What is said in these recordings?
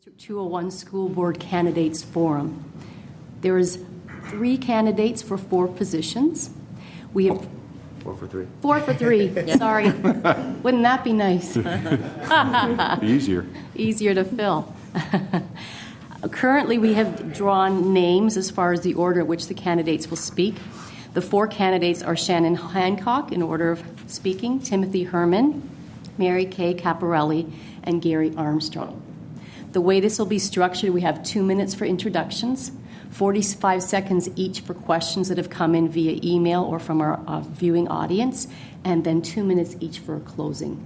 201 School Board Candidates Forum. There is 3 candidates for 4 positions. We have 4 for 3. 4 for 3. Sorry. Wouldn't that be nice? Easier to fill. Currently, we have drawn names as far as the order in which the candidates will speak. The 4 candidates are Shannon Hancock, in order of speaking, Timothy Herman, Mary Kay Caparelli, and Gary Armstrong. The way this will be structured, we have 2 minutes for introductions, 45 seconds each for questions that have come in via email or from our viewing audience, and then 2 minutes each for a closing.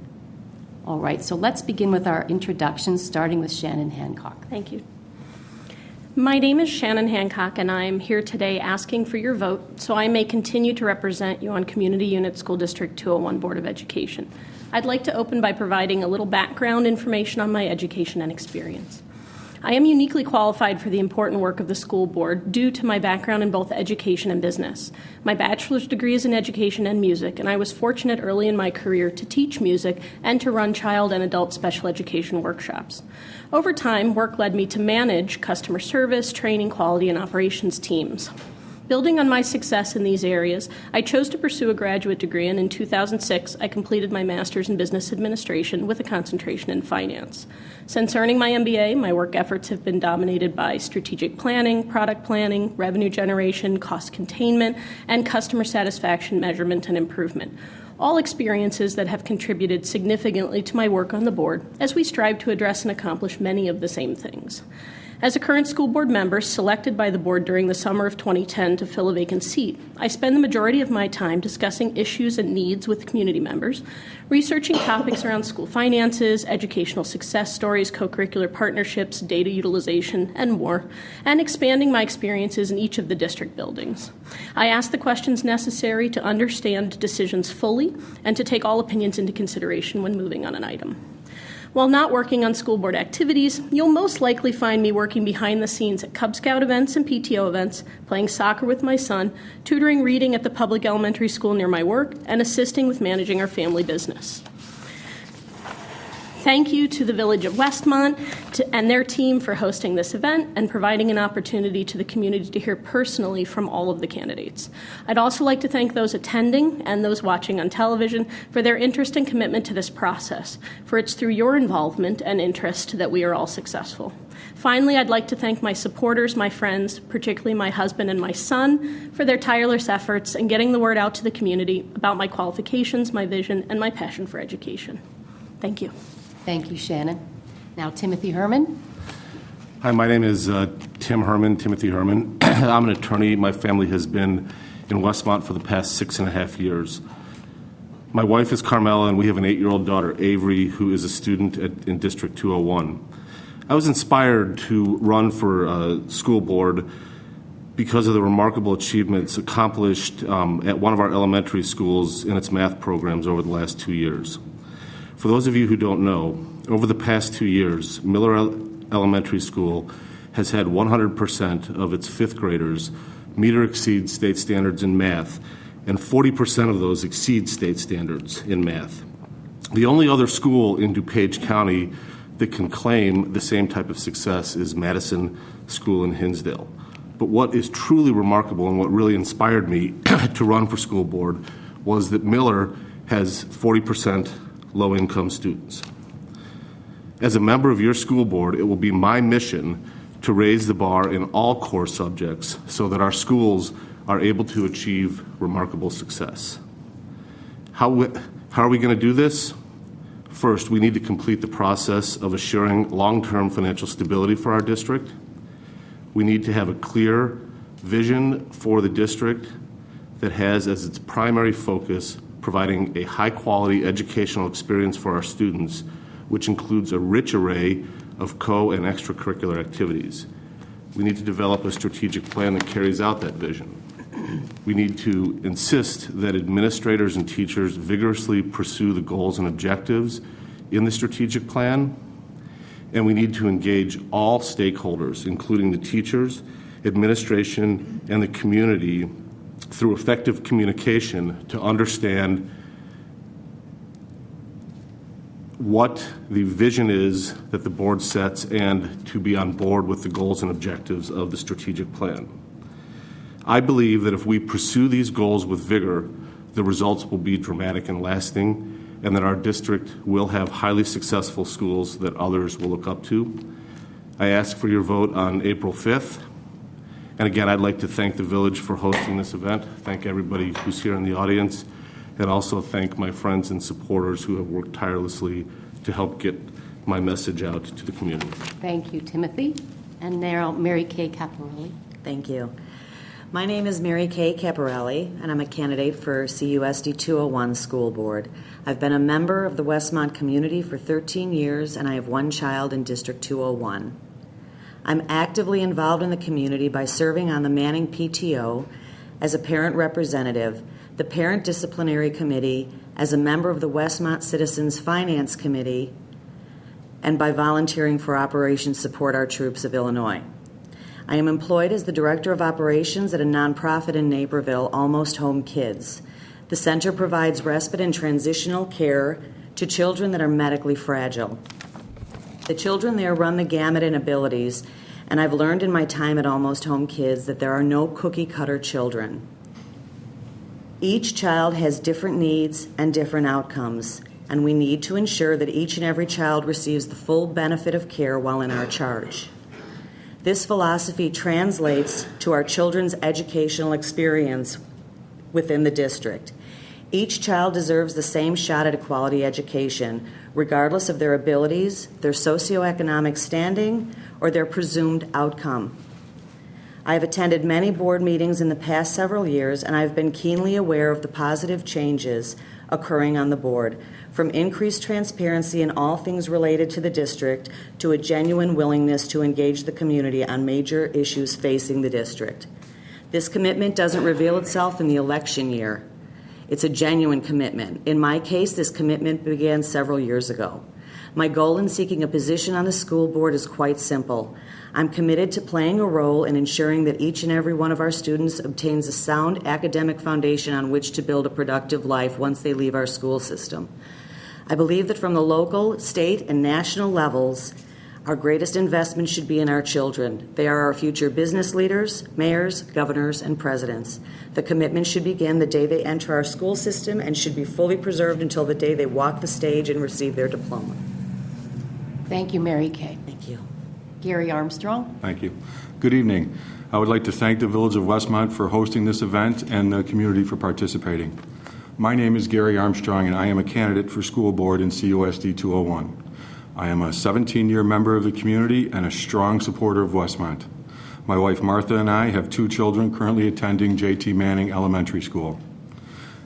All right, so let's begin with our introductions, starting with Shannon Hancock. Thank you. My name is Shannon Hancock, and I'm here today asking for your vote so I may continue to represent you on Community Unit School District 201 Board of Education. I'd like to open by providing a little background information on my education and experience. I am uniquely qualified for the important work of the school board due to my background in both education and business. My bachelor's degree is in education and music, and I was fortunate early in my career to teach music and to run child and adult special education workshops. Over time, work led me to manage customer service, training, quality, and operations teams. Building on my success in these areas, I chose to pursue a graduate degree, and in 2006, I completed my master's in business administration with a concentration in finance. Since earning my MBA, my work efforts have been dominated by strategic planning, product planning, revenue generation, cost containment, and customer satisfaction measurement and improvement. All experiences that have contributed significantly to my work on the board as we strive to address and accomplish many of the same things. As a current school board member selected by the board during the summer of 2010 to fill a vacant seat, I spend the majority of my time discussing issues and needs with community members, researching topics around school finances, educational success stories, co-curricular partnerships, data utilization, and more, and expanding my experiences in each of the district buildings. I ask the questions necessary to understand decisions fully and to take all opinions into consideration when moving on an item. While not working on school board activities, you'll most likely find me working behind the scenes at Cub Scout events and PTO events, playing soccer with my son, tutoring reading at the public elementary school near my work, and assisting with managing our family business. Thank you to the Village of Westmont and their team for hosting this event and providing an opportunity to the community to hear personally from all of the candidates. I'd also like to thank those attending and those watching on television for their interest and commitment to this process, for it's through your involvement and interest that we are all successful. Finally, I'd like to thank my supporters, my friends, particularly my husband and my son, for their tireless efforts in getting the word out to the community about my qualifications, my vision, and my passion for education. Thank you. Thank you, Shannon. Now, Timothy Herman. Hi, my name is Timothy Herman. I'm an attorney. My family has been in Westmont for the past 6.5 years. My wife is Carmela, and we have an 8-year-old daughter, Avery, who is a student in District 201. I was inspired to run for school board because of the remarkable achievements accomplished at one of our elementary schools in its math programs over the last 2 years. For those of you who don't know, over the past 2 years, Miller Elementary School has had 100% of its 5th graders meet or exceed state standards in math, and 40% of those exceed state standards in math. The only other school in DuPage County that can claim the same type of success is Madison School in Hinsdale. But what is truly remarkable and what really inspired me to run for school board was that Miller has 40% low-income students. As a member of your school board, it will be my mission to raise the bar in all core subjects so that our schools are able to achieve remarkable success. How are we going to do this? First, we need to complete the process of assuring long-term financial stability for our district. We need to have a clear vision for the district that has as its primary focus providing a high-quality educational experience for our students, which includes a rich array of co- and extracurricular activities. We need to develop a strategic plan that carries out that vision. We need to insist that administrators and teachers vigorously pursue the goals and objectives in the strategic plan, and we need to engage all stakeholders, including the teachers, administration, and the community, through effective communication to understand what the vision is that the board sets and to be on board with the goals and objectives of the strategic plan. I believe that if we pursue these goals with vigor, the results will be dramatic and lasting, and that our district will have highly successful schools that others will look up to. I ask for your vote on April 5th. And again, I'd like to thank the village for hosting this event, thank everybody who's here in the audience, and also thank my friends and supporters who have worked tirelessly to help get my message out to the community. Thank you, Timothy. And now, Mary Kay Caporelli. Thank you. My name is Mary Kay Caporelli, and I'm a candidate for CUSD201 School Board. I've been a member of the Westmont community for 13 years, and I have one child in District 201. I'm actively involved in the community by serving on the Manning PTO as a parent representative, the Parent Disciplinary Committee, as a member of the Westmont Citizens Finance Committee, and by volunteering for Operation Support Our Troops of Illinois. I am employed as the Director of Operations at a nonprofit in Naperville, Almost Home Kids. The center provides respite and transitional care to children that are medically fragile. The children there run the gamut in abilities, and I've learned in my time at Almost Home Kids that there are no cookie-cutter children. Each child has different needs and different outcomes, and we need to ensure that each and every child receives the full benefit of care while in our charge. This philosophy translates to our children's educational experience within the district. Each child deserves the same shot at a quality education, regardless of their abilities, their socioeconomic standing, or their presumed outcome. I have attended many board meetings in the past several years, and I've been keenly aware of the positive changes occurring on the board, from increased transparency in all things related to the district to a genuine willingness to engage the community on major issues facing the district. This commitment doesn't reveal itself in the election year. It's a genuine commitment. In my case, this commitment began several years ago. My goal in seeking a position on the school board is quite simple. I'm committed to playing a role in ensuring that each and every one of our students obtains a sound academic foundation on which to build a productive life once they leave our school system. I believe that from the local, state, and national levels, our greatest investment should be in our children. They are our future business leaders, mayors, governors, and presidents. The commitment should begin the day they enter our school system and should be fully preserved until the day they walk the stage and receive their diploma. Thank you, Mary Kay. Thank you. Gary Armstrong. Thank you. Good evening. I would like to thank the Village of Westmont for hosting this event and the community for participating. My name is Gary Armstrong, and I am a candidate for school board in CUSD 201. I am a 17-year member of the community and a strong supporter of Westmont. My wife Martha and I have 2 children currently attending J.T. Manning Elementary School.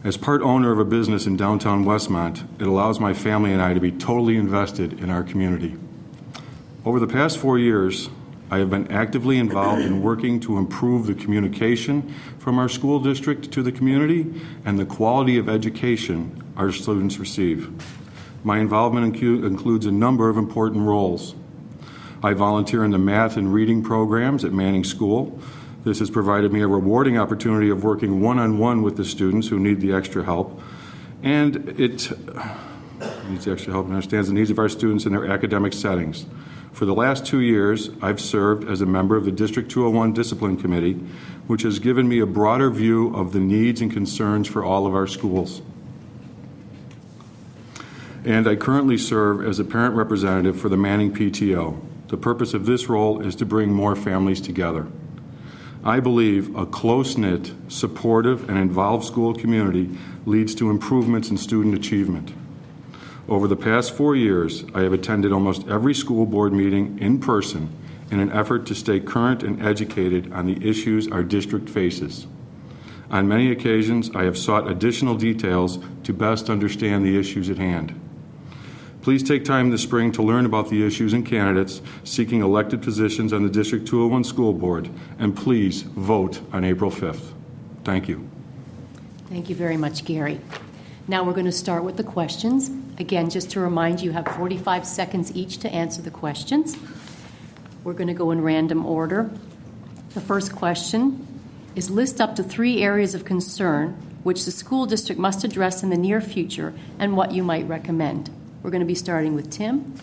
As part owner of a business in downtown Westmont, it allows my family and I to be totally invested in our community. Over the past 4 years, I have been actively involved in working to improve the communication from our school district to the community and the quality of education our students receive. My involvement includes a number of important roles. I volunteer in the math and reading programs at Manning School. This has provided me a rewarding opportunity of working one-on-one with the students who need the extra help, and it needs extra help and understands the needs of our students in their academic settings. For the last 2 years, I've served as a member of the District 201 Discipline Committee, which has given me a broader view of the needs and concerns for all of our schools. And I currently serve as a parent representative for the Manning PTO. The purpose of this role is to bring more families together. I believe a close-knit, supportive, and involved school community leads to improvements in student achievement. Over the past 4 years, I have attended almost every school board meeting in person in an effort to stay current and educated on the issues our district faces. On many occasions, I have sought additional details to best understand the issues at hand. Please take time this spring to learn about the issues and candidates seeking elected positions on the District 201 School Board, and please vote on April 5th. Thank you. Thank you very much, Gary. Now we're going to start with the questions. Again, just to remind you, you have 45 seconds each to answer the questions. We're going to go in random order. The first question is list up to 3 areas of concern which the school district must address in the near future and what you might recommend. We're going to be starting with Tim.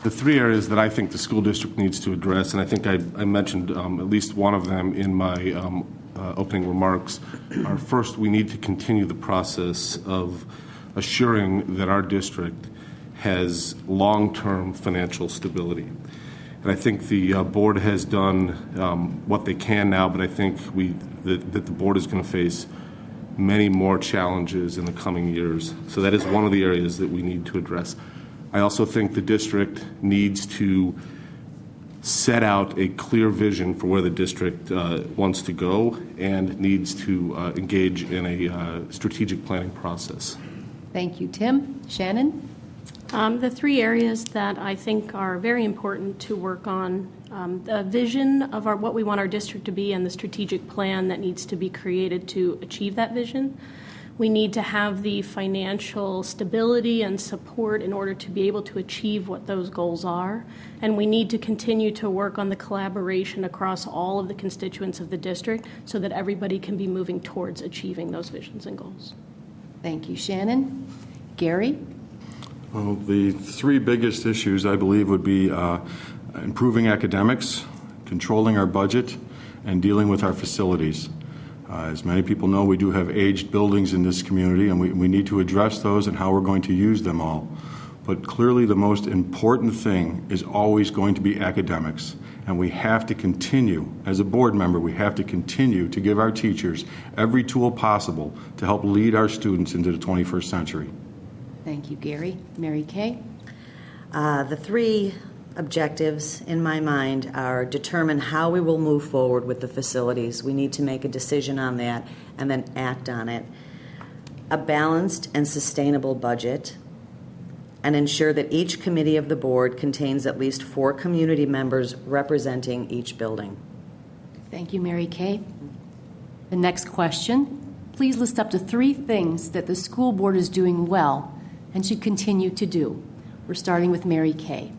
The three areas that I think the school district needs to address, and I think I mentioned at least one of them in my opening remarks, are first, we need to continue the process of assuring that our district has long-term financial stability. And I think the board has done what they can now, but I think that the board is going to face many more challenges in the coming years. So that is one of the areas that we need to address. I also think the district needs to set out a clear vision for where the district wants to go and needs to engage in a strategic planning process. Thank you, Tim. Shannon? The three areas that I think are very important to work on, the vision of what we want our district to be and the strategic plan that needs to be created to achieve that vision. We need to have the financial stability and support in order to be able to achieve what those goals are. And we need to continue to work on the collaboration across all of the constituents of the district so that everybody can be moving towards achieving those visions and goals. Thank you, Shannon. Gary? Well, the three biggest issues, I believe, would be improving academics, controlling our budget, and dealing with our facilities. As many people know, we do have aged buildings in this community, and we need to address those and how we're going to use them all. But clearly the most important thing is always going to be academics. And we have to continue, as a board member, we have to continue to give our teachers every tool possible to help lead our students into the 21st century. Thank you, Gary. Mary Kay? The three objectives in my mind are determine how we will move forward with the facilities. We need to make a decision on that and then act on it. A balanced and sustainable budget, and ensure that each committee of the board contains at least 4 community members representing each building. Thank you, Mary Kay. The next question. Please list up to 3 things that the school board is doing well and should continue to do. We're starting with Mary Kay.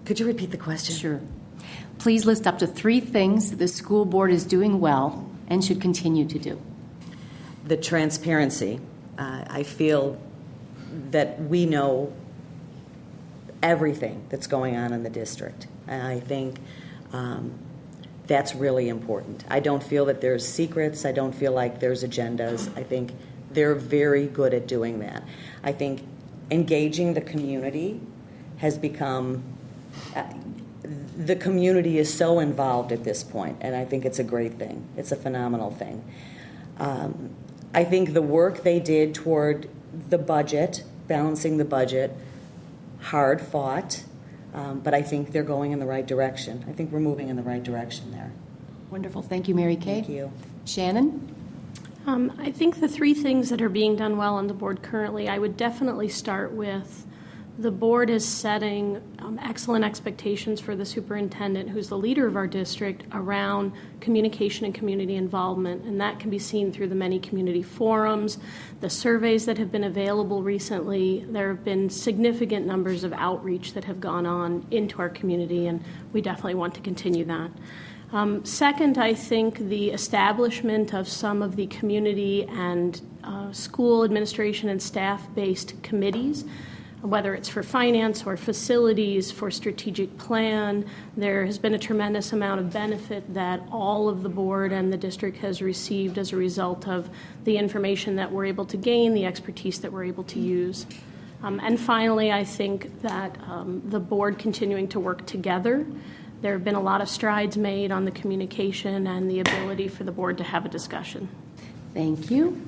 Could you repeat the question? Sure. Please list up to 3 things that the school board is doing well and should continue to do. The transparency. I feel that we know everything that's going on in the district. And I think that's really important. I don't feel that there's secrets. I don't feel like there's agendas. I think they're very good at doing that. I think engaging the community has become the community is so involved at this point, and I think it's a great thing. It's a phenomenal thing. I think the work they did toward the budget, balancing the budget, hard fought, but I think they're going in the right direction. I think we're moving in the right direction there. Wonderful. Thank you, Mary Kay. Thank you. Shannon? I think the 3 things that are being done well on the board currently, I would definitely start with the board is setting excellent expectations for the superintendent, who's the leader of our district, around communication and community involvement. And that can be seen through the many community forums, the surveys that have been available recently. There have been significant numbers of outreach that have gone on into our community, and we definitely want to continue that. Second, I think the establishment of some of the community and school administration and staff-based committees, whether it's for finance or facilities, for strategic plan. There has been a tremendous amount of benefit that all of the board and the district has received as a result of the information that we're able to gain, the expertise that we're able to use. And finally, I think that the board continuing to work together. There have been a lot of strides made on the communication and the ability for the board to have a discussion. Thank you.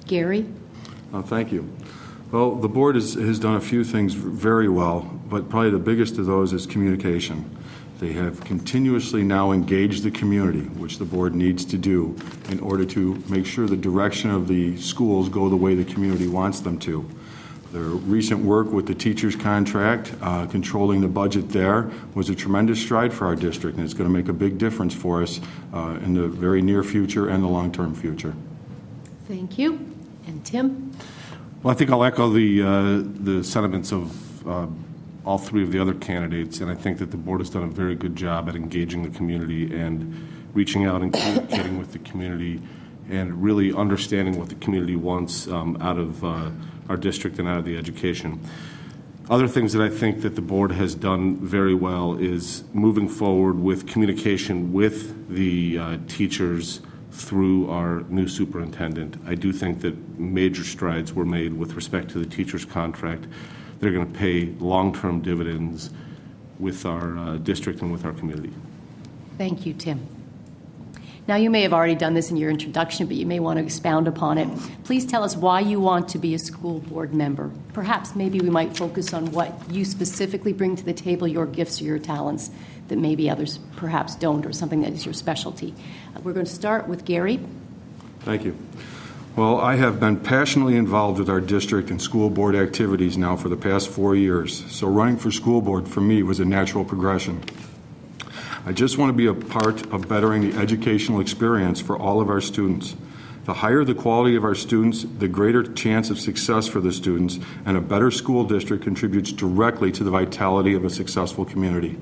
Gary? Thank you. Well, the board has done a few things very well, but probably the biggest of those is communication. They have continuously now engaged the community, which the board needs to do in order to make sure the direction of the schools go the way the community wants them to. Their recent work with the teachers' contract, controlling the budget there, was a tremendous stride for our district, and it's going to make a big difference for us in the very near future and the long-term future. Thank you. And Tim? Well, I think I'll echo the sentiments of all 3 of the other candidates, and I think that the board has done a very good job at engaging the community and reaching out and communicating with the community and really understanding what the community wants out of our district and out of the education. Other things that I think that the board has done very well is moving forward with communication with the teachers through our new superintendent. I do think that major strides were made with respect to the teacher's contract. They're going to pay long-term dividends with our district and with our community. Thank you, Tim. Now, you may have already done this in your introduction, but you may want to expound upon it. Please tell us why you want to be a school board member. Perhaps maybe we might focus on what you specifically bring to the table, your gifts or your talents that maybe others perhaps don't, or something that is your specialty. We're going to start with Gary. Thank you. Well, I have been passionately involved with our district and school board activities now for the past 4 years, so running for school board for me was a natural progression. I just want to be a part of bettering the educational experience for all of our students. The higher the quality of our students, the greater chance of success for the students, and a better school district contributes directly to the vitality of a successful community.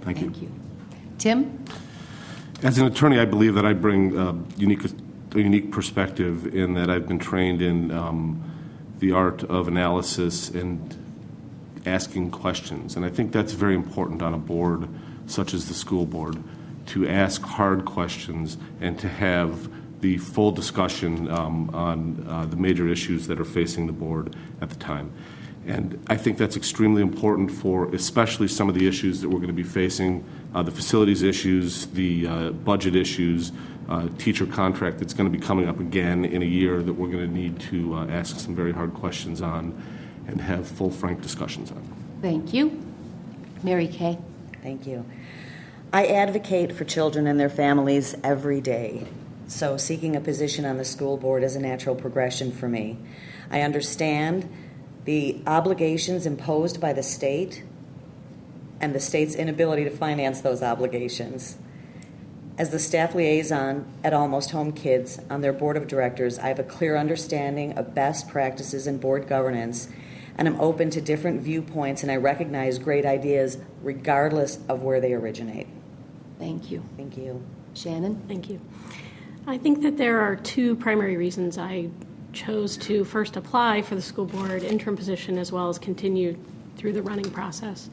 Thank you. Thank you. Tim? As an attorney, I believe that I bring a unique perspective in that I've been trained in the art of analysis and asking questions. And I think that's very important on a board such as the school board, to ask hard questions and to have the full discussion on the major issues that are facing the board at the time. And I think that's extremely important for especially some of the issues that we're going to be facing, the facilities issues, the budget issues, teacher contract that's going to be coming up again in a year that we're going to need to ask some very hard questions on and have full, frank discussions on. Thank you. Mary Kay? Thank you. I advocate for children and their families every day, so seeking a position on the school board is a natural progression for me. I understand the obligations imposed by the state and the state's inability to finance those obligations. As the staff liaison at Almost Home Kids on their board of directors, I have a clear understanding of best practices in board governance, and I'm open to different viewpoints, and I recognize great ideas regardless of where they originate. Thank you. Thank you. Shannon? Thank you. I think that there are two primary reasons I chose to first apply for the school board interim position as well as continue through the running process.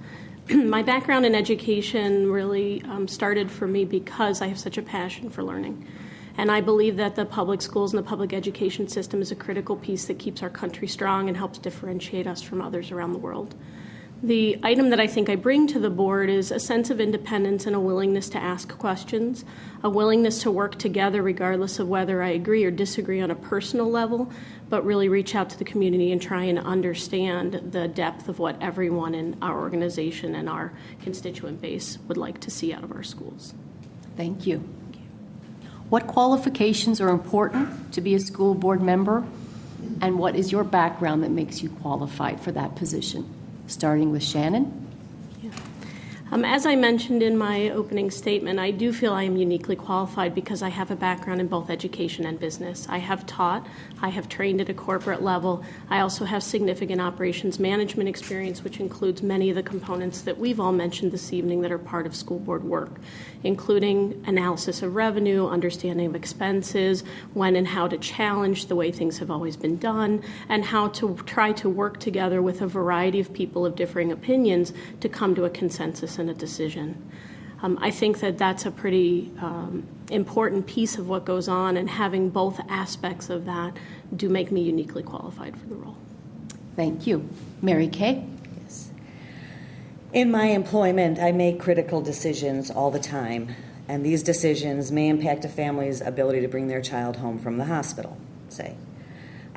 My background in education really started for me because I have such a passion for learning. And I believe that the public schools and the public education system is a critical piece that keeps our country strong and helps differentiate us from others around the world. The item that I think I bring to the board is a sense of independence and a willingness to ask questions, a willingness to work together regardless of whether I agree or disagree on a personal level, but really reach out to the community and try and understand the depth of what everyone in our organization and our constituent base would like to see out of our schools. Thank you. What qualifications are important to be a school board member, and what is your background that makes you qualified for that position? Starting with Shannon. As I mentioned in my opening statement, I do feel I am uniquely qualified because I have a background in both education and business. I have taught, I have trained at a corporate level. I also have significant operations management experience, which includes many of the components that we've all mentioned this evening that are part of school board work, including analysis of revenue, understanding of expenses, when and how to challenge the way things have always been done, and how to try to work together with a variety of people of differing opinions to come to a consensus and a decision. I think that that's a pretty important piece of what goes on, and having both aspects of that do make me uniquely qualified for the role. Thank you. Mary Kay? Yes. In my employment, I make critical decisions all the time, and these decisions may impact a family's ability to bring their child home from the hospital, say.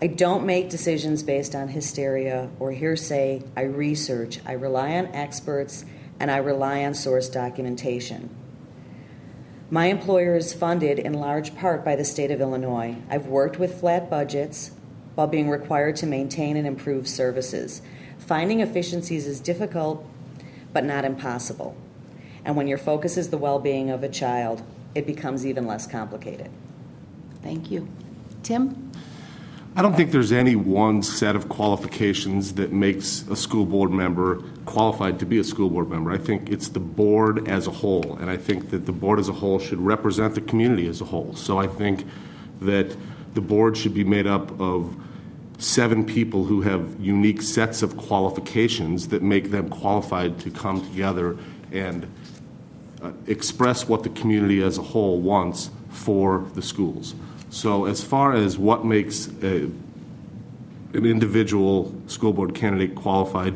I don't make decisions based on hysteria or hearsay. I research. I rely on experts, and I rely on source documentation. My employer is funded in large part by the state of Illinois. I've worked with flat budgets while being required to maintain and improve services. Finding efficiencies is difficult, but not impossible. And when your focus is the well-being of a child, it becomes even less complicated. Thank you. Tim? I don't think there's any one set of qualifications that makes a school board member qualified to be a school board member. I think it's the board as a whole, and I think that the board as a whole should represent the community as a whole. So I think that the board should be made up of 7 people who have unique sets of qualifications that make them qualified to come together and express what the community as a whole wants for the schools. So as far as what makes an individual school board candidate qualified,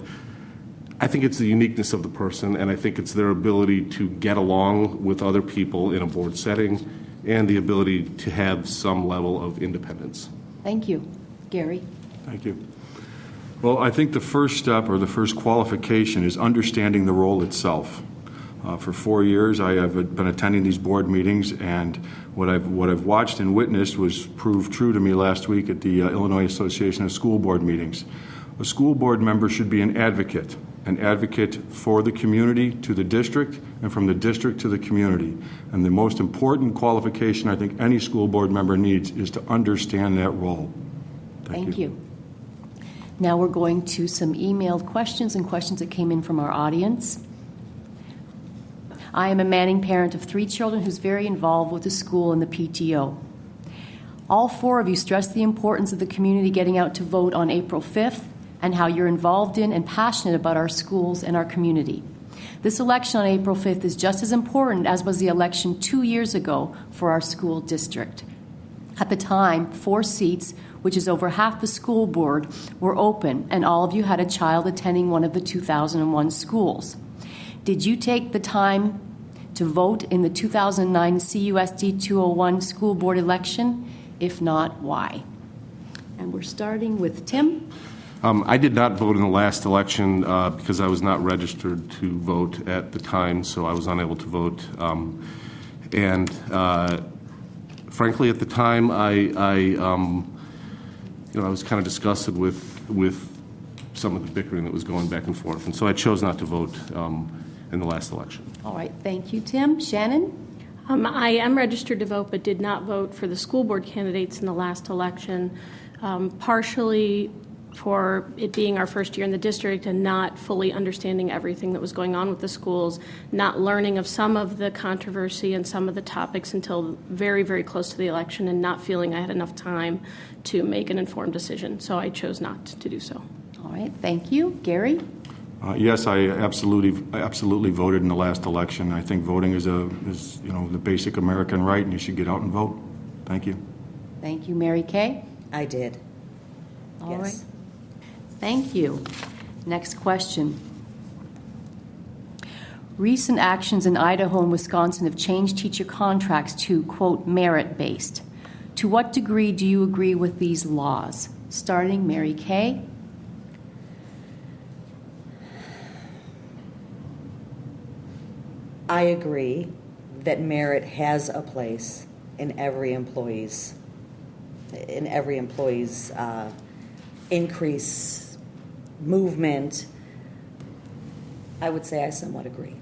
I think it's the uniqueness of the person, and I think it's their ability to get along with other people in a board setting and the ability to have some level of independence. Thank you. Gary? Thank you. Well, I think the first step or the first qualification is understanding the role itself. For 4 years, I have been attending these board meetings, and what I've watched and witnessed was proved true to me last week at the Illinois Association of School Board meetings. A school board member should be an advocate for the community to the district and from the district to the community. And the most important qualification I think any school board member needs is to understand that role. Thank you. Now we're going to some emailed questions and questions that came in from our audience. I am a manning parent of 3 children who's very involved with the school and the PTO. All 4 of you stressed the importance of the community getting out to vote on April 5th and how you're involved in and passionate about our schools and our community. This election on April 5th is just as important as was the election 2 years ago for our school district. At the time, 4 seats, which is over half the school board, were open, and all of you had a child attending one of the 2001 schools. Did you take the time to vote in the 2009 CUSD201 school board election? If not, why? And we're starting with Tim. I did not vote in the last election because I was not registered to vote at the time, so I was unable to vote. Frankly, at the time, I was kind of disgusted with some of the bickering that was going back and forth, and so I chose not to vote in the last election. All right, thank you, Tim. Shannon? I am registered to vote, but did not vote for the school board candidates in the last election, partially for it being our first year in the district and not fully understanding everything that was going on with the schools, not learning of some of the controversy and some of the topics until very, very close to the election, and not feeling I had enough time to make an informed decision. So I chose not to do so. All right, thank you. Gary? Yes, I absolutely voted in the last election. I think voting is the basic American right, and you should get out and vote. Thank you. Thank you. Mary Kay? I did. All Yes. right. Thank you. Next question. Recent actions in Idaho and Wisconsin have changed teacher contracts to, quote, merit-based. To what degree do you agree with these laws? Starting, Mary Kay. I agree that merit has a place in every employee's increase, movement. I would say I somewhat agree.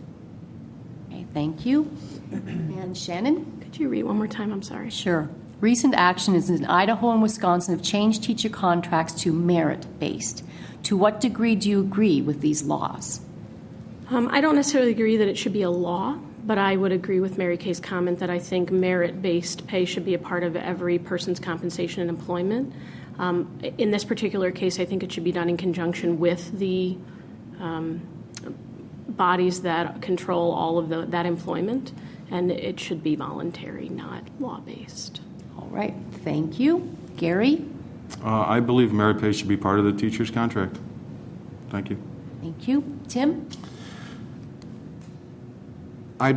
Okay, thank you. And Shannon? Could you read one more time? I'm sorry. Sure. Recent actions in Idaho and Wisconsin have changed teacher contracts to merit-based. To what degree do you agree with these laws? I don't necessarily agree that it should be a law, but I would agree with Mary Kay's comment that I think merit-based pay should be a part of every person's compensation and employment. In this particular case, I think it should be done in conjunction with the bodies that control all of that employment, and it should be voluntary, not law-based. All right. Thank you. Gary? I believe merit pay should be part of the teacher's contract. Thank you. Thank you. Tim? I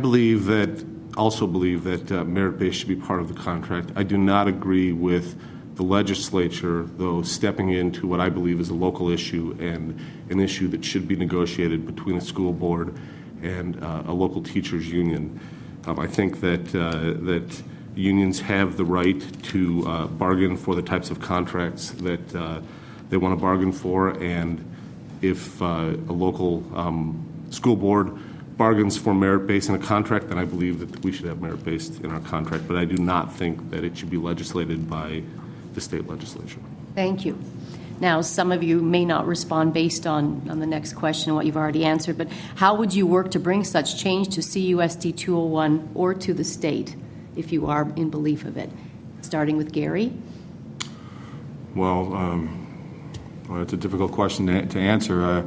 also believe that merit-based should be part of the contract. I do not agree with the legislature, though, stepping into what I believe is a local issue and an issue that should be negotiated between a school board and a local teachers union. I think that unions have the right to bargain for the types of contracts that they want to bargain for, and if a local school board bargains for merit-based in a contract, then I believe that we should have merit-based in our contract, but I do not think that it should be legislated by the state legislature. Thank you. Now, some of you may not respond based on the next question, what you've already answered, but how would you work to bring such change to CUSD 201 or to the state, if you are in belief of it? Starting with Gary. Well, it's a difficult question to answer.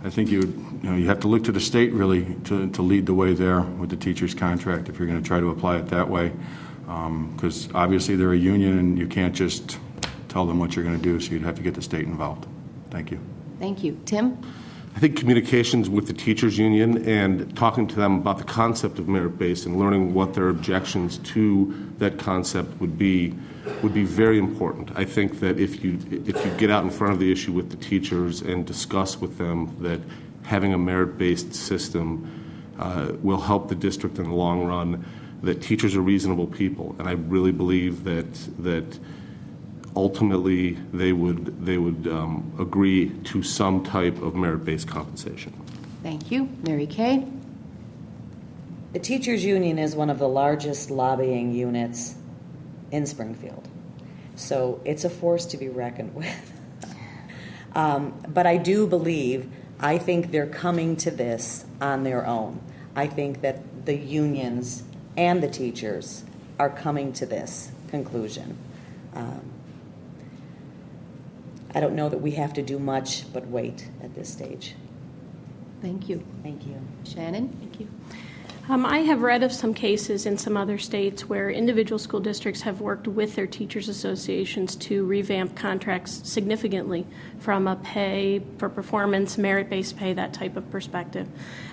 I think you have to look to the state really to lead the way there with the teacher's contract if you're going to try to apply it that way. Because obviously they're a union and you can't just tell them what you're going to do, so you'd have to get the state involved. Thank you. Thank you. Tim? I think communications with the teachers union and talking to them about the concept of merit-based and learning what their objections to that concept would be very important. I think that if you get out in front of the issue with the teachers and discuss with them that having a merit-based system will help the district in the long run, that teachers are reasonable people, and I really believe that ultimately they would agree to some type of merit-based compensation. Thank you. Mary Kay? The teachers union is one of the largest lobbying units in Springfield. So it's a force to be reckoned with. But I think they're coming to this on their own. I think that the unions and the teachers are coming to this conclusion. I don't know that we have to do much but wait at this stage. Thank you. Thank you. Shannon? Thank you. I have read of some cases in some other states where individual school districts have worked with their teachers' associations to revamp contracts significantly from a pay for performance, merit-based pay, that type of perspective.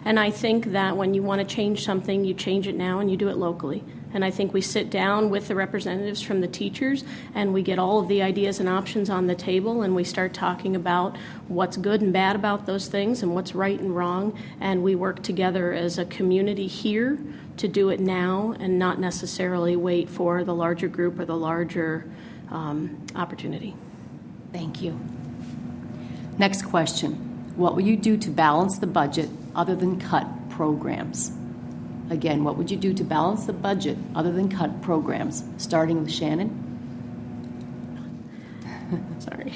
And I think that when you want to change something, you change it now and you do it locally. And I think we sit down with the representatives from the teachers and we get all of the ideas and options on the table and we start talking about what's good and bad about those things and what's right and wrong. And we work together as a community here to do it now and not necessarily wait for the larger group or the larger opportunity. Thank you. Next question. What will you do to balance the budget other than cut programs? Again, what would you do to balance the budget other than cut programs? Starting with Shannon. Sorry.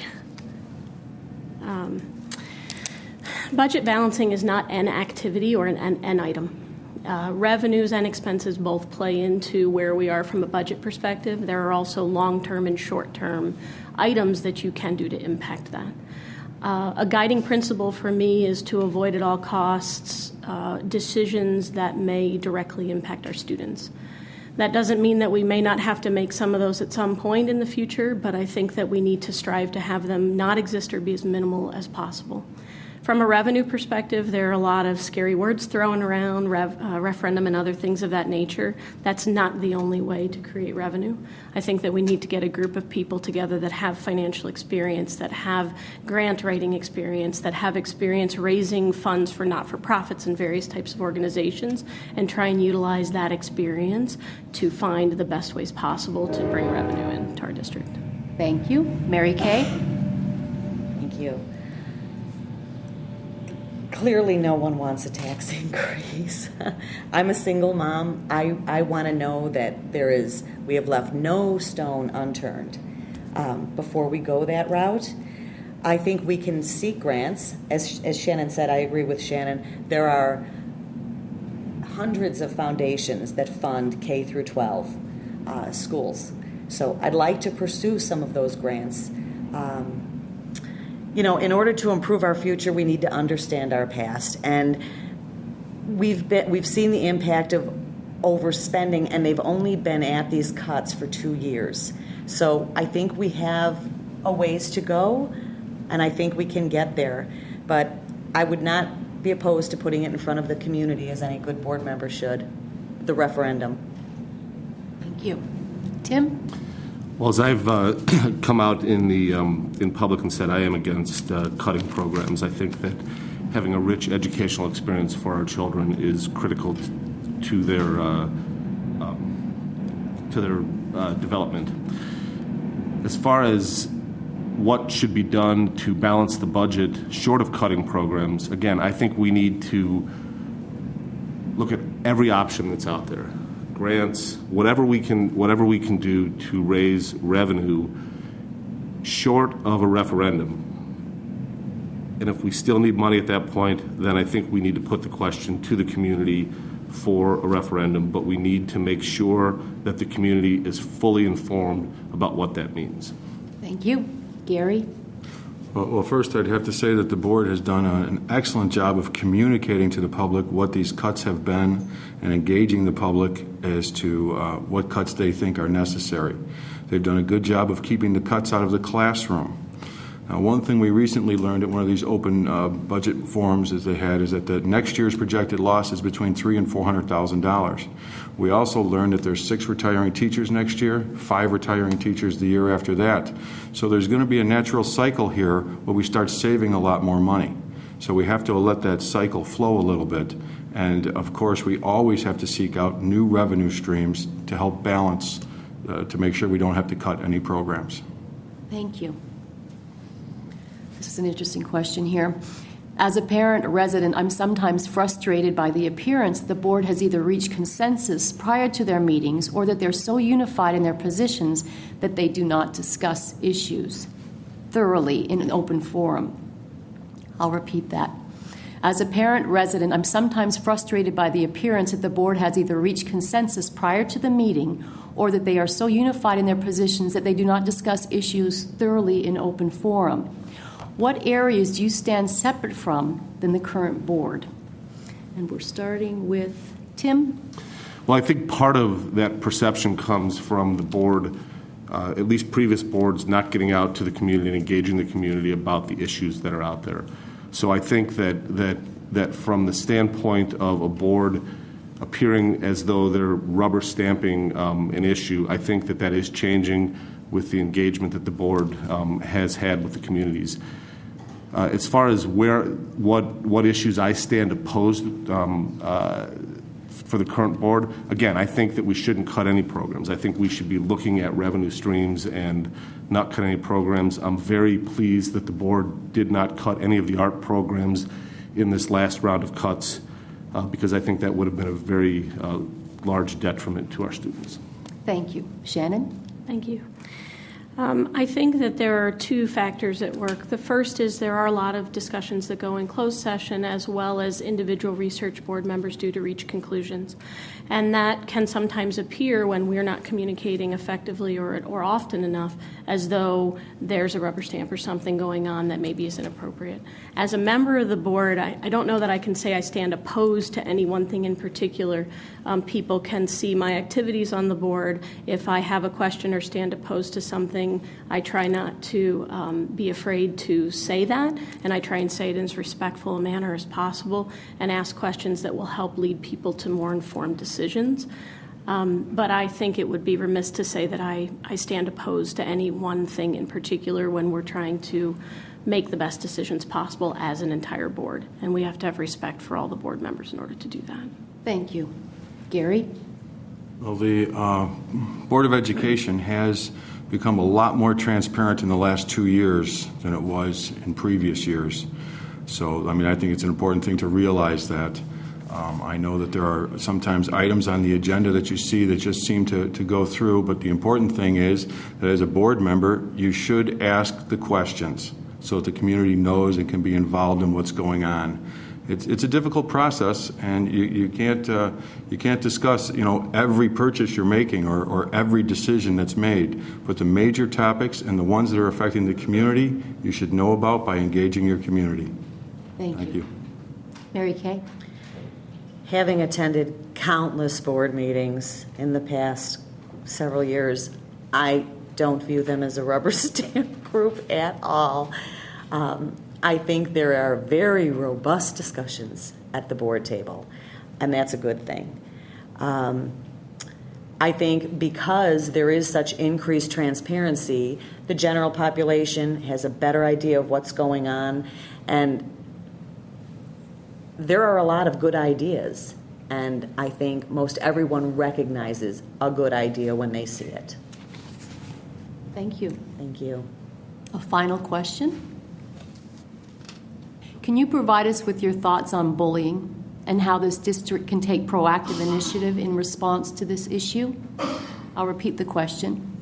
Budget balancing is not an activity or an item. Revenues and expenses both play into where we are from a budget perspective. There are also long-term and short-term items that you can do to impact that. A guiding principle for me is to avoid at all costs decisions that may directly impact our students. That doesn't mean that we may not have to make some of those at some point in the future, but I think that we need to strive to have them not exist or be as minimal as possible. From a revenue perspective, there are a lot of scary words thrown around, referendum and other things of that nature. That's not the only way to create revenue. I think that we need to get a group of people together that have financial experience, that have grant writing experience, that have experience raising funds for not-for-profits and various types of organizations, and try and utilize that experience to find the best ways possible to bring revenue into our district. Thank you. Mary Kay? Thank you. Clearly, no one wants a tax increase. I'm a single mom. I want to know that we have left no stone unturned before we go that route. I think we can seek grants. As Shannon said, I agree with Shannon. There are hundreds of foundations that fund K through 12 schools. So I'd like to pursue some of those grants. In order to improve our future, we need to understand our past. And we've seen the impact of overspending, and they've only been at these cuts for 2 years. So I think we have a ways to go, and I think we can get there. But I would not be opposed to putting it in front of the community, as any good board member should, the referendum. Thank you. Tim? Well, as I've come out in public and said I am against cutting programs, I think that having a rich educational experience for our children is critical to their development. As far as what should be done to balance the budget short of cutting programs, again, I think we need to look at every option that's out there. Grants, whatever we can do to raise revenue short of a referendum. And if we still need money at that point, then I think we need to put the question to the community for a referendum, but we need to make sure that the community is fully informed about what that means. Thank you. Gary? Well, first, I'd have to say that the board has done an excellent job of communicating to the public what these cuts have been and engaging the public as to what cuts they think are necessary. They've done a good job of keeping the cuts out of the classroom. Now, one thing we recently learned at one of these open budget forums is that the next year's projected loss is between $300,000 and $400,000. We also learned that there's 6 retiring teachers next year, 5 retiring teachers the year after that. So there's going to be a natural cycle here where we start saving a lot more money. So we have to let that cycle flow a little bit. And of course, we always have to seek out new revenue streams to help balance, to make sure we don't have to cut any programs. Thank you. This is an interesting question here. As a parent or resident, I'm sometimes frustrated by the appearance that the board has either reached consensus prior to their meetings or that they're so unified in their positions that they do not discuss issues thoroughly in an open forum. I'll repeat that. As a parent resident, I'm sometimes frustrated by the appearance that the board has either reached consensus prior to the meeting or that they are so unified in their positions that they do not discuss issues thoroughly in open forum. What areas do you stand separate from than the current board? And we're starting with Tim. Well, I think part of that perception comes from the board, at least previous boards, not getting out to the community and engaging the community about the issues that are out there. So I think that from the standpoint of a board appearing as though they're rubber stamping an issue, I think that is changing with the engagement that the board has had with the communities. As far as what issues I stand opposed for the current board, again, I think that we shouldn't cut any programs. I think we should be looking at revenue streams and not cut any programs. I'm very pleased that the board did not cut any of the art programs in this last round of cuts because I think that would have been a very large detriment to our students. Thank you. Shannon? Thank you. I think that there are 2 factors at work. The first is there are a lot of discussions that go in closed session as well as individual research board members do to reach conclusions. And that can sometimes appear when we're not communicating effectively or often enough as though there's a rubber stamp or something going on that maybe isn't appropriate. As a member of the board, I don't know that I can say I stand opposed to any one thing in particular. People can see my activities on the board. If I have a question or stand opposed to something, I try not to be afraid to say that, and I try and say it in as respectful a manner as possible and ask questions that will help lead people to more informed decisions. But I think it would be remiss to say that I stand opposed to any one thing in particular when we're trying to make the best decisions possible as an entire board. And we have to have respect for all the board members in order to do that. Thank you. Gary? Well, the Board of Education has become a lot more transparent in the last 2 years than it was in previous years. So, I think it's an important thing to realize that. I know that there are sometimes items on the agenda that you see that just seem to go through, but the important thing is that as a board member, you should ask the questions so that the community knows and can be involved in what's going on. It's a difficult process, and you can't discuss every purchase you're making or every decision that's made. But the major topics and the ones that are affecting the community, you should know about by engaging your community. Thank you. Mary Kay? Having attended countless board meetings in the past several years, I don't view them as a rubber stamp group at all. I think there are very robust discussions at the board table, and that's a good thing. I think because there is such increased transparency, the general population has a better idea of what's going on, and there are a lot of good ideas, and I think most everyone recognizes a good idea when they see it. Thank you. Thank you. A final question. Can you provide us with your thoughts on bullying and how this district can take proactive initiative in response to this issue? I'll repeat the question.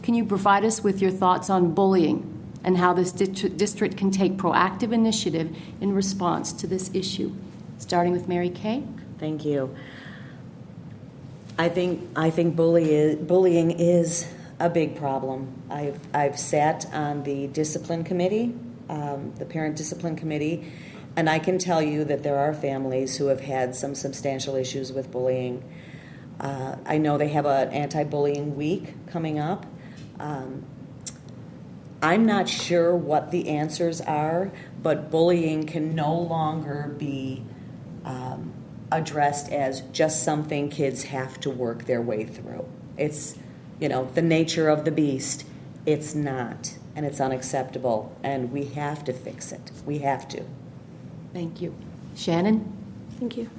Can you provide us with your thoughts on bullying and how this district can take proactive initiative in response to this issue? Starting with Mary Kay. Thank you. I think bullying is a big problem. I've sat on the discipline committee, the parent discipline committee, and I can tell you that there are families who have had some substantial issues with bullying. I know they have an anti-bullying week coming up. I'm not sure what the answers are, but bullying can no longer be addressed as just something kids have to work their way through. It's, the nature of the beast. It's not, and it's unacceptable, and we have to fix it. We have to. Thank you. Shannon? Thank you.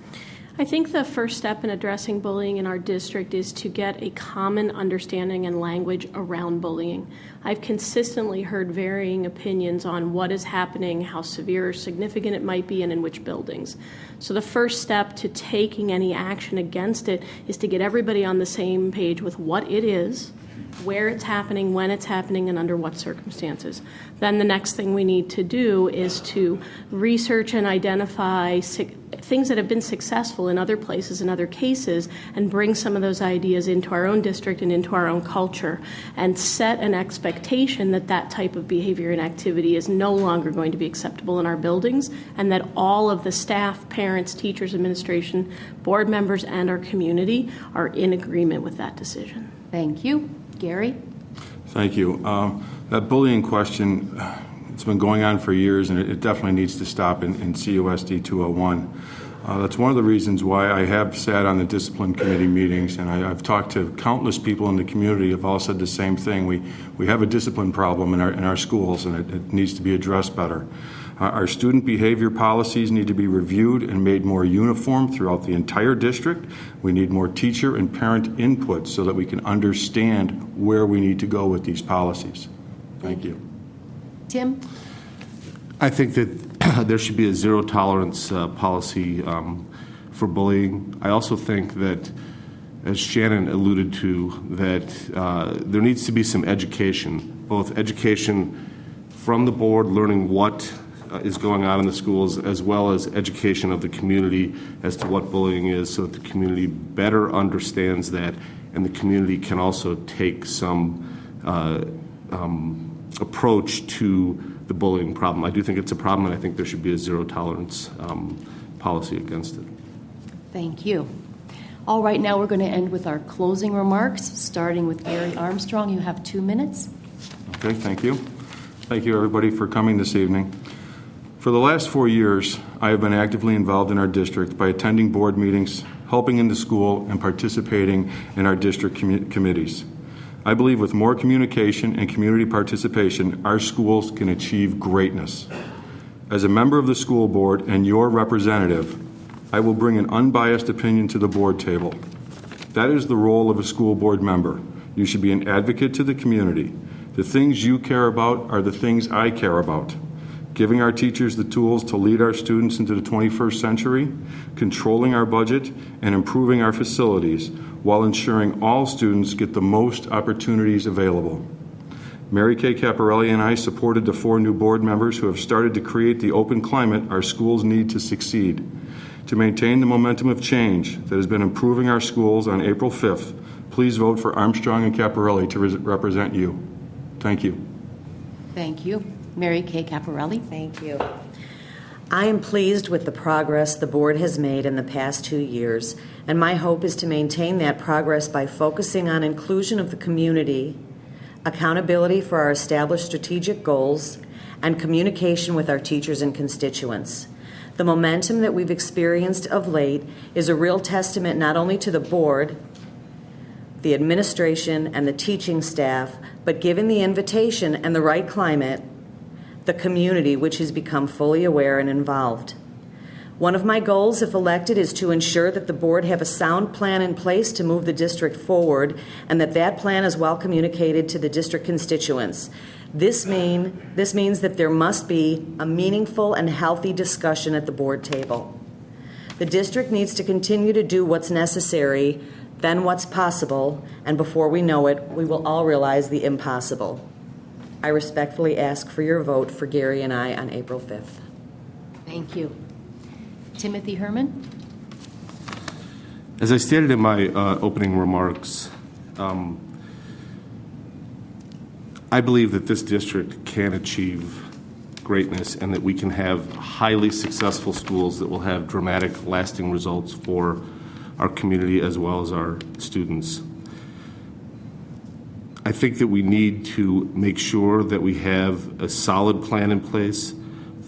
I think the first step in addressing bullying in our district is to get a common understanding and language around bullying. I've consistently heard varying opinions on what is happening, how severe or significant it might be, and in which buildings. So the first step to taking any action against it is to get everybody on the same page with what it is, where it's happening, when it's happening, and under what circumstances. Then the next thing we need to do is to research and identify things that have been successful in other places, in other cases, and bring some of those ideas into our own district and into our own culture, and set an expectation that that type of behavior and activity is no longer going to be acceptable in our buildings, and that all of the staff, parents, teachers, administration, board members, and our community are in agreement with that decision. Thank you. Gary? Thank you. That bullying question, it's been going on for years, and it definitely needs to stop in CUSD 201. That's one of the reasons why I have sat on the discipline committee meetings, and I've talked to countless people in the community who have all said the same thing. We have a discipline problem in our schools, and it needs to be addressed better. Our student behavior policies need to be reviewed and made more uniform throughout the entire district. We need more teacher and parent input so that we can understand where we need to go with these policies. Thank you. Tim? I think that there should be a zero tolerance policy for bullying. I also think that, as Shannon alluded to, that there needs to be some education, both education from the board, learning what is going on in the schools, as well as education of the community as to what bullying is, so that the community better understands that, and the community can also take some approach to the bullying problem. I do think it's a problem, and I think there should be a zero tolerance policy against it. Thank you. All right, now we're going to end with our closing remarks, starting with Gary Armstrong. You have 2 minutes. Okay, thank you. Thank you, everybody, for coming this evening. For the last 4 years, I have been actively involved in our district by attending board meetings, helping in the school, and participating in our district committees. I believe with more communication and community participation, our schools can achieve greatness. As a member of the school board and your representative, I will bring an unbiased opinion to the board table. That is the role of a school board member. You should be an advocate to the community. The things you care about are the things I care about. Giving our teachers the tools to lead our students into the 21st century, controlling our budget, and improving our facilities while ensuring all students get the most opportunities available. Mary Kay Caparelli and I supported the 4 new board members who have started to create the open climate our schools need to succeed. To maintain the momentum of change that has been improving our schools on April 5th, please vote for Armstrong and Caparelli to represent you. Thank you. Thank you. Mary Kay Caparelli. Thank you. I am pleased with the progress the board has made in the past 2 years, and my hope is to maintain that progress by focusing on inclusion of the community, accountability for our established strategic goals, and communication with our teachers and constituents. The momentum that we've experienced of late is a real testament not only to the board, the administration, and the teaching staff, but given the invitation and the right climate, the community, which has become fully aware and involved. One of my goals, if elected, is to ensure that the board have a sound plan in place to move the district forward, and that plan is well communicated to the district constituents. This means that there must be a meaningful and healthy discussion at the board table. The district needs to continue to do what's necessary, then what's possible, and before we know it, we will all realize the impossible. I respectfully ask for your vote for Gary and I on April 5th. Thank you. Timothy Herman? As I stated in my opening remarks, I believe that this district can achieve greatness and that we can have highly successful schools that will have dramatic, lasting results for our community as well as our students. I think that we need to make sure that we have a solid plan in place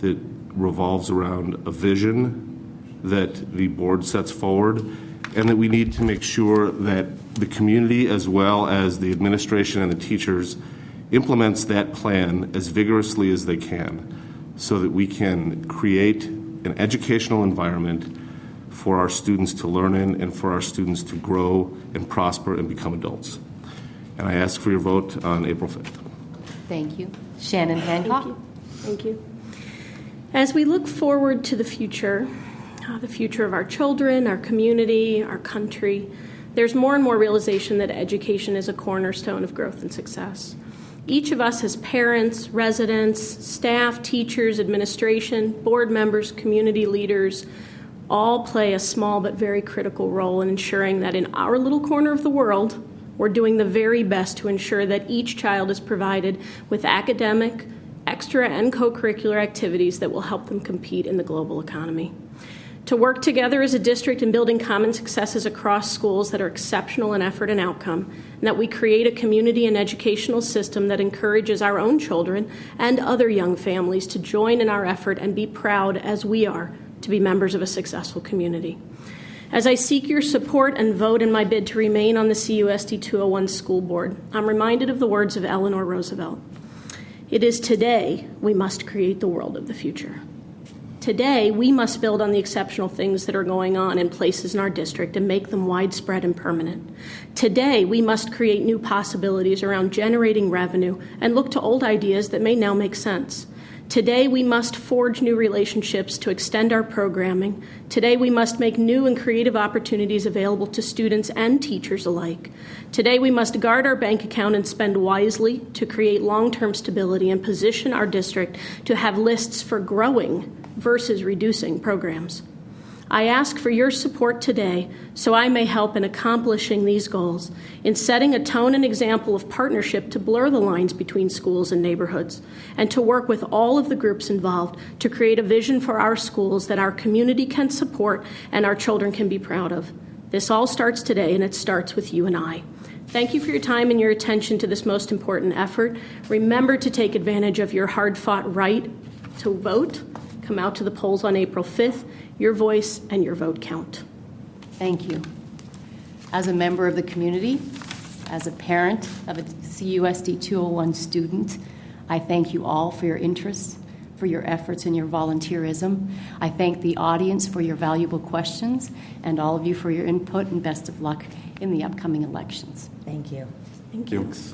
that revolves around a vision that the board sets forward, and that we need to make sure that the community as well as the administration and the teachers implements that plan as vigorously as they can so that we can create an educational environment for our students to learn in and for our students to grow and prosper and become adults. And I ask for your vote on April 5th. Thank you. Shannon Hancock. Thank you. As we look forward to the future of our children, our community, our country, there's more and more realization that education is a cornerstone of growth and success. Each of us as parents, residents, staff, teachers, administration, board members, community leaders, all play a small but very critical role in ensuring that in our little corner of the world, we're doing the very best to ensure that each child is provided with academic, extra, and co-curricular activities that will help them compete in the global economy. To work together as a district in building common successes across schools that are exceptional in effort and outcome, and that we create a community and educational system that encourages our own children and other young families to join in our effort and be proud, as we are, to be members of a successful community. As I seek your support and vote in my bid to remain on the CUSD201 school board, I'm reminded of the words of Eleanor Roosevelt. It is today we must create the world of the future. Today, we must build on the exceptional things that are going on in places in our district and make them widespread and permanent. Today, we must create new possibilities around generating revenue and look to old ideas that may now make sense. Today, we must forge new relationships to extend our programming. Today, we must make new and creative opportunities available to students and teachers alike. Today, we must guard our bank account and spend wisely to create long-term stability and position our district to have lists for growing versus reducing programs. I ask for your support today so I may help in accomplishing these goals, in setting a tone and example of partnership to blur the lines between schools and neighborhoods, and to work with all of the groups involved to create a vision for our schools that our community can support and our children can be proud of. This all starts today, and it starts with you and I. Thank you for your time and your attention to this most important effort. Remember to take advantage of your hard-fought right to vote. Come out to the polls on April 5th. Your voice and your vote count. Thank you. As a member of the community, as a parent of a CUSD 201 student, I thank you all for your interest, for your efforts and your volunteerism. I thank the audience for your valuable questions and all of you for your input, and best of luck in the upcoming elections. Thank you. Thank you. Thanks.